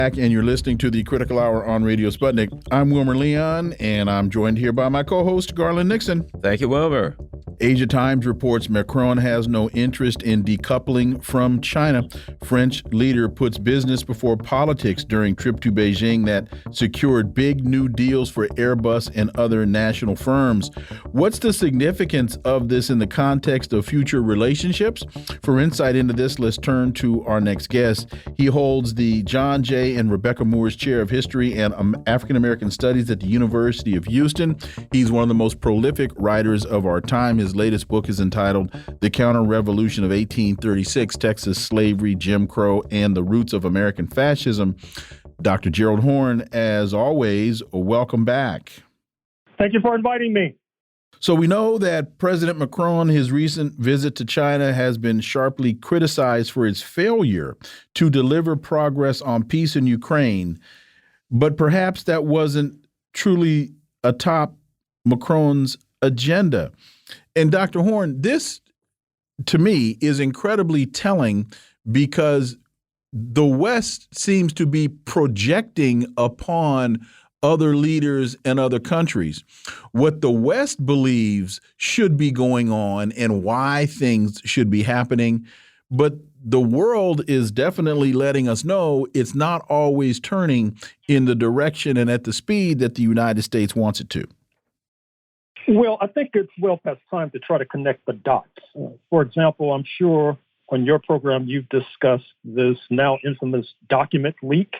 And you're listening to the Critical Hour on Radio Sputnik. I'm Wilmer Leon, and I'm joined here by my co-host, Garland Nixon. Thank you, Wilmer. Asia Times reports Macron has no interest in decoupling from China. French leader puts business before politics during trip to Beijing that secured big new deals for Airbus and other national firms. What's the significance of this in the context of future relationships? For insight into this, let's turn to our next guest. He holds the John J. and Rebecca Moore's Chair of History and African American Studies at the University of Houston. He's one of the most prolific writers of our time. His latest book is entitled The Counter-Revolution of 1836, Texas Slavery, Jim Crow, and the Roots of American Fascism. Dr. Gerald Horne, as always, welcome back. Thank you for inviting me. So we know that President Macron, his recent visit to China, has been sharply criticized for its failure to deliver progress on peace in Ukraine. But perhaps that wasn't truly atop Macron's agenda. And Dr. Horne, this, to me, is incredibly telling because the West seems to be projecting upon other leaders and other countries what the West believes should be going on and why things should be happening. But the world is definitely letting us know it's not always turning in the direction and at the speed that the United States wants it to. Well, I think it's well past time to try to connect the dots. For example, I'm sure on your program you've discussed this now infamous document leak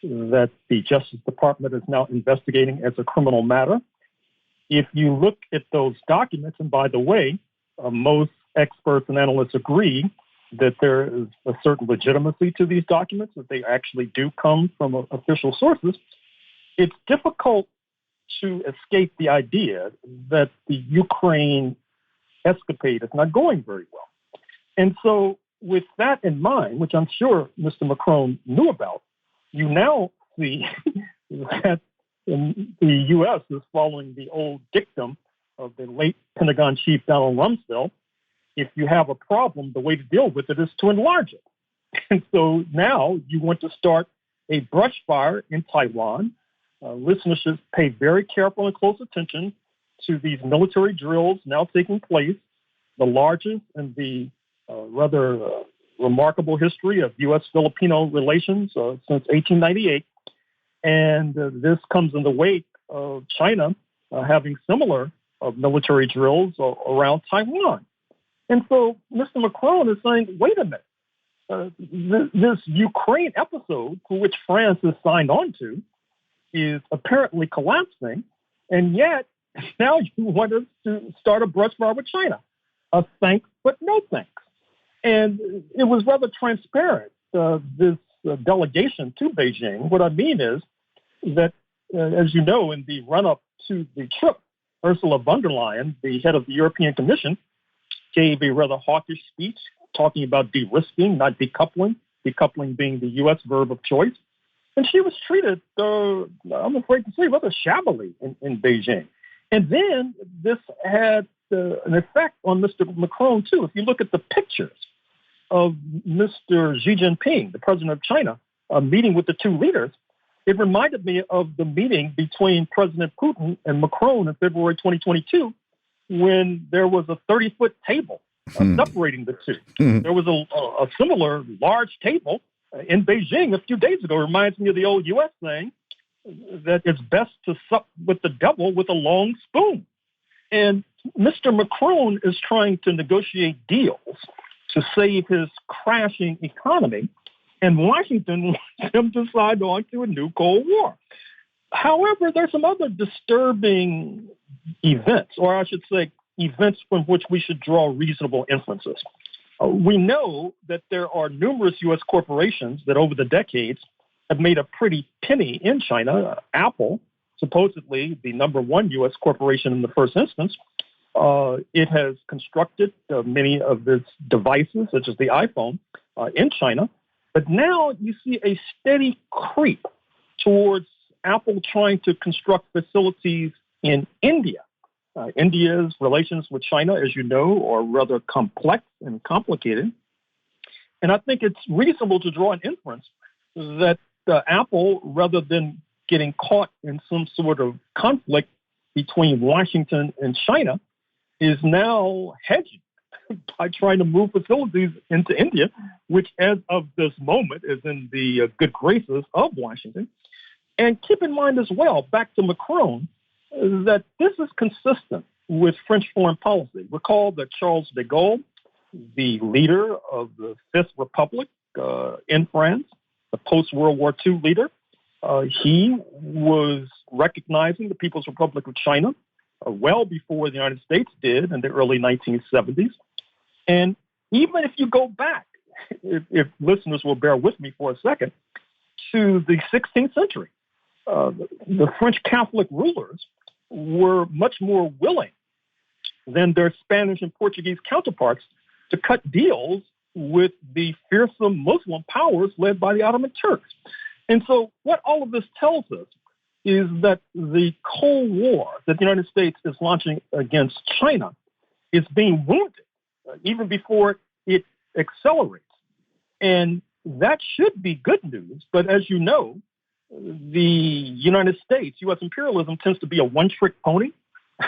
that the Justice Department is now investigating as a criminal matter. If you look at those documents, and by the way, most experts and analysts agree that there is a certain legitimacy to these documents, that they actually do come from official sources, it's difficult to escape the idea that the Ukraine escapade is not going very well. And so with that in mind, which I'm sure Mr. Macron knew about, you now see that the U.S. is following the old dictum of the late Pentagon chief Donald Rumsfeld. If you have a problem, the way to deal with it is to enlarge it. And so now you want to start a brush fire in Taiwan. Listeners should pay very careful and close attention to these military drills now taking place, the largest in the rather remarkable history of U.S.-Filipino relations since 1898. And this comes in the wake of China having similar military drills around Taiwan. And so Mr. Macron is saying, wait a minute, this Ukraine episode, for which France has signed on to, is apparently collapsing, and yet now you want us to start a brush fire with China. A thanks, but no thanks. And it was rather transparent, this delegation to Beijing. What I mean is that, as you know, in the run-up to the trip, Ursula von der Leyen, the head of the European Commission, gave a rather hawkish speech talking about de-risking, not decoupling, decoupling being the U.S. verb of choice. And she was treated, I'm afraid to say, rather shabbily in Beijing. And then this had an effect on Mr. Macron, too. If you look at the pictures of Mr. Xi Jinping, the president of China, meeting with the two leaders, it reminded me of the meeting between President Putin and Macron in February 2022, when there was a 30-foot table separating the two. There was a similar large table in Beijing a few days ago. It reminds me of the old U.S. saying that it's best to sup with the devil with a long spoon. And Mr. Macron is trying to negotiate deals to save his crashing economy, and Washington wants him to sign on to a new Cold War. However, there's some other disturbing events, or I should say events from which we should draw reasonable inferences. We know that there are numerous U.S. corporations that over the decades have made a pretty penny in China. Apple, supposedly the number one U.S. corporation in the first instance, it has constructed many of its devices, such as the iPhone, in China. But now you see a steady creep towards Apple trying to construct facilities in India. India's relations with China, as you know, are rather complex and complicated. And I think it's reasonable to draw an inference that Apple, rather than getting caught in some sort of conflict between Washington and China, is now hedging by trying to move facilities into India, which as of this moment is in the good graces of Washington. And keep in mind as well, back to Macron, that this is consistent with French foreign policy. Recall that Charles de Gaulle, the leader of the Fifth Republic in France, the post-World War II leader, he was recognizing the People's Republic of China well before the United States did in the early 1970s. And even if you go back, if listeners will bear with me for a second, to the 16th century, the French Catholic rulers were much more willing than their Spanish and Portuguese counterparts to cut deals with the fearsome Muslim powers led by the Ottoman Turks. And so what all of this tells us is that the Cold War that the United States is launching against China is being wounded even before it accelerates. And that should be good news. But as you know, the United States, U.S. imperialism, tends to be a one-trick pony.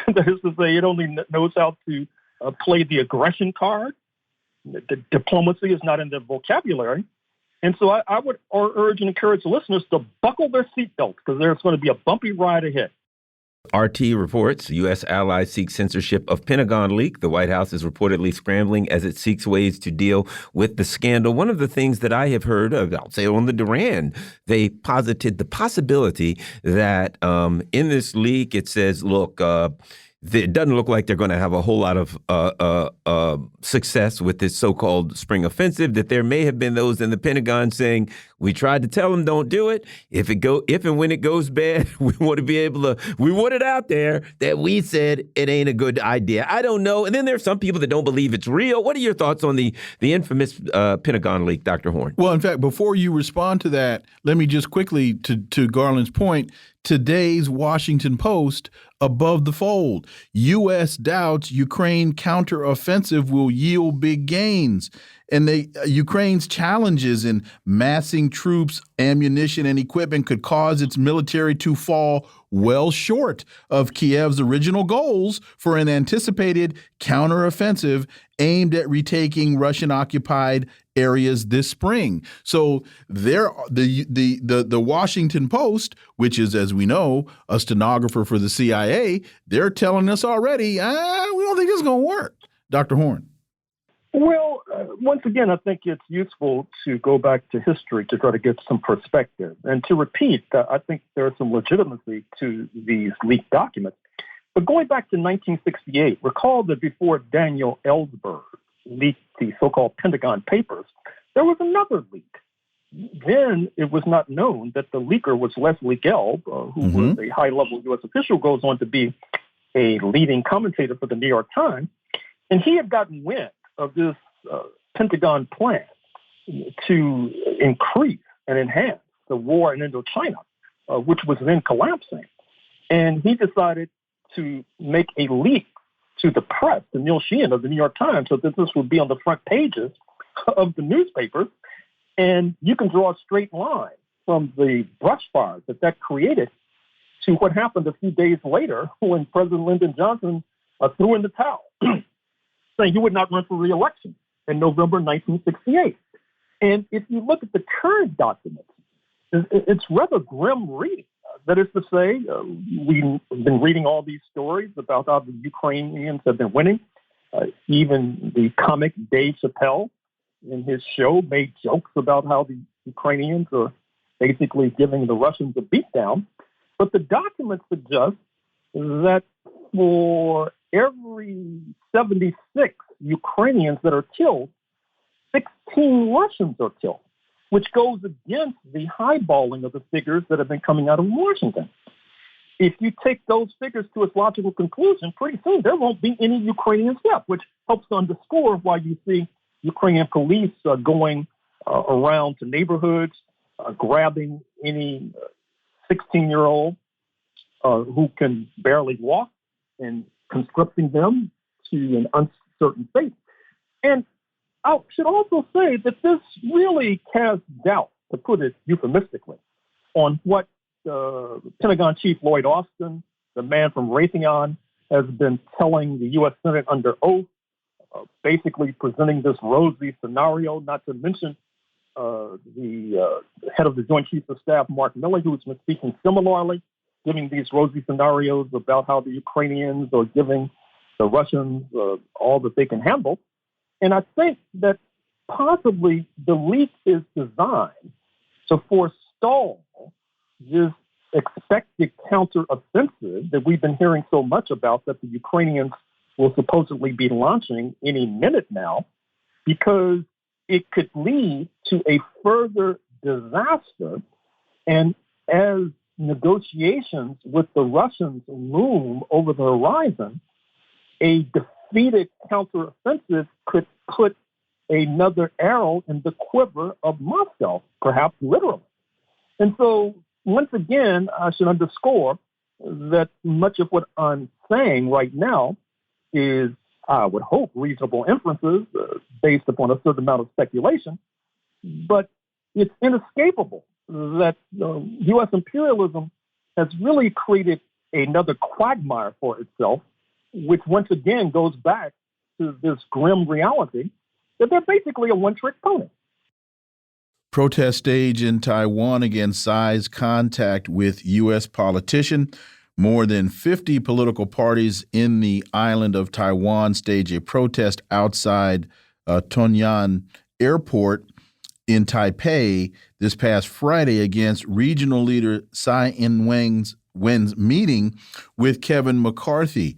That is to say, it only knows how to play the aggression card. The diplomacy is not in their vocabulary. And so I would urge and encourage the listeners to buckle their seatbelts because there's going to be a bumpy ride ahead. RT reports U.S. allies seek censorship of Pentagon leak. The White House is reportedly scrambling as it seeks ways to deal with the scandal. One of the things that I have heard, I'll say on the Duran, they posited the possibility that in this leak, it says, look, it doesn't look like they're going to have a whole lot of success with this so-called spring offensive, that there may have been those in the Pentagon saying, we tried to tell them don't do it. If and when it goes bad, we want it out there that we said it ain't a good idea. I don't know. And then there's some people that don't believe it's real. What are your thoughts on the infamous Pentagon leak, Dr. Horne? Well, in fact, before you respond to that, let me just quickly, to Garland's point, today's Washington Post, above the fold, U.S. doubts Ukraine counteroffensive will yield big gains. And Ukraine's challenges in massing troops, ammunition, and equipment could cause its military to fall well short of Kiev's original goals for an anticipated counteroffensive aimed at retaking Russian-occupied areas this spring. So the Washington Post, which is, as we know, a stenographer for the CIA, they're telling us already, we don't think this is going to work. Dr. Horne. Well, once again, I think it's useful to go back to history to try to get some perspective. And to repeat, I think there's some legitimacy to these leaked documents. But going back to 1968, recall that before Daniel Ellsberg leaked the so-called Pentagon Papers, there was another leak. Then it was not known that the leaker was Leslie Gelb, who was a high-level U.S. official, goes on to be a leading commentator for the New York Times. And he had gotten wind of this Pentagon plan to increase and enhance the war in Indochina, which was then collapsing. And he decided to make a leak to the press, to Neil Sheehan of the New York Times, so that this would be on the front pages of the newspapers. And you can draw a straight line from the brush fire that created to what happened a few days later when President Lyndon Johnson threw in the towel, saying he would not run for re-election in November 1968. And if you look at the current documents, it's rather grim reading. That is to say, we've been reading all these stories about how the Ukrainians have been winning. Even the comic Dave Chappelle in his show made jokes about how the Ukrainians are basically giving the Russians a beatdown. But the documents suggest that for every 76 Ukrainians that are killed, 16 Russians are killed, which goes against the highballing of the figures that have been coming out of Washington. If you take those figures to its logical conclusion, pretty soon there won't be any Ukrainians left, which helps to underscore why you see Ukrainian police going around to neighborhoods, grabbing any 16-year-old who can barely walk and conscripting them to an uncertain fate. And I should also say that this really casts doubt, to put it euphemistically, on what Pentagon Chief Lloyd Austin, the man from Raytheon, has been telling the U.S. Senate under oath, basically presenting this rosy scenario, not to mention the head of the Joint Chiefs of Staff, Mark Milley, who's been speaking similarly, giving these rosy scenarios about how the Ukrainians are giving the Russians all that they can handle. And I think that possibly the leak is designed to forestall this expected counteroffensive that we've been hearing so much about, that the Ukrainians will supposedly be launching any minute now, because it could lead to a further disaster. And as negotiations with the Russians loom over the horizon, a defeated counteroffensive could put another arrow in the quiver of Moscow, perhaps literally. And so, once again, I should underscore that much of what I'm saying right now is, I would hope, reasonable inferences based upon a certain amount of speculation, but it's inescapable that U.S. imperialism has really created another quagmire for itself, which once again goes back to this grim reality that they're basically a one-trick pony. Protest stage in Taiwan against Tsai's contact with U.S. politician. More than 50 political parties in the island of Taiwan stage a protest outside Tongyan Airport in Taipei this past Friday against regional leader Tsai Ing-wen's meeting with Kevin McCarthy.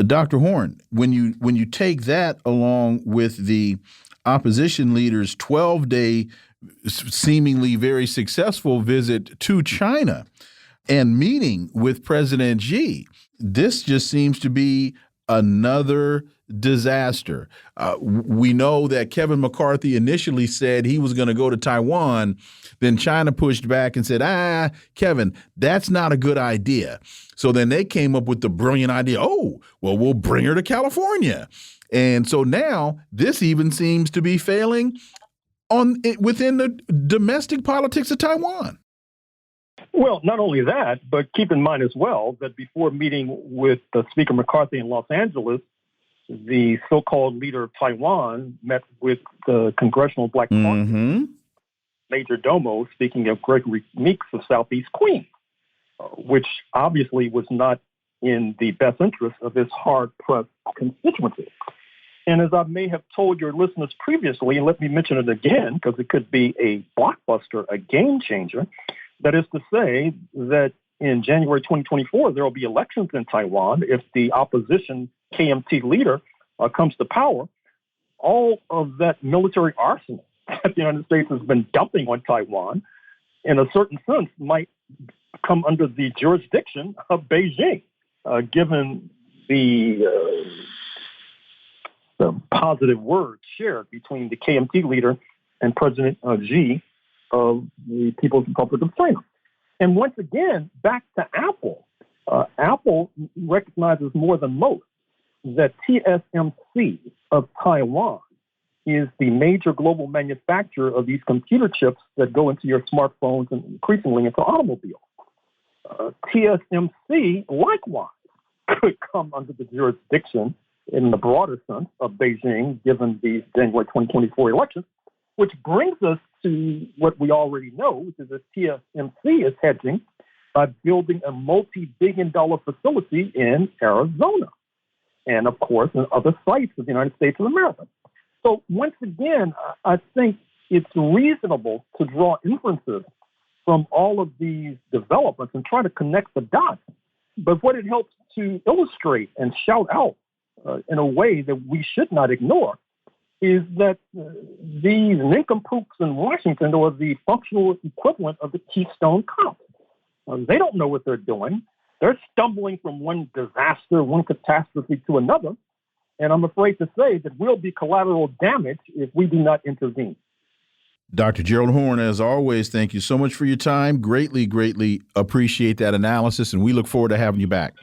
Dr. Horne, when you take that along with the opposition leader's 12-day seemingly very successful visit to China and meeting with President Xi, this just seems to be another disaster. We know that Kevin McCarthy initially said he was going to go to Taiwan. Then China pushed back and said, Kevin, that's not a good idea. So then they came up with the brilliant idea, oh, well, we'll bring her to California. And so now this even seems to be failing within the domestic politics of Taiwan. Well, not only that, but keep in mind as well that before meeting with Speaker McCarthy in Los Angeles, the so-called leader of Taiwan met with the Congressional Black Party Major Domo, speaking of Gregory Meeks of Southeast Queens, which obviously was not in the best interest of his hard-pressed constituency. And as I may have told your listeners previously, and let me mention it again, because it could be a blockbuster, a game changer, that is to say that in January 2024, there will be elections in Taiwan. If the opposition KMT leader comes to power, all of that military arsenal that the United States has been dumping on Taiwan, in a certain sense, might come under the jurisdiction of Beijing, given the positive words shared between the KMT leader and President Xi of the People's Republic of China. And once again, back to Apple. Apple recognizes more than most that TSMC of Taiwan is the major global manufacturer of these computer chips that go into your smartphones and increasingly into automobiles. TSMC, likewise, could come under the jurisdiction in the broader sense of Beijing, given the January 2024 elections, which brings us to what we already know, which is that TSMC is hedging by building a multi-billion-dollar facility in Arizona and, of course, in other sites of the United States of America. So once again, I think it's reasonable to draw inferences from all of these developments and try to connect the dots. But what it helps to illustrate and shout out in a way that we should not ignore is that these nincompoops in Washington are the functional equivalent of the Keystone Cops. They don't know what they're doing. They're stumbling from one disaster, one catastrophe to another. And I'm afraid to say that we'll be collateral damage if we do not intervene. Dr. Gerald Horne, as always, thank you so much for your time. Greatly, greatly appreciate that analysis, and we look forward to having you back.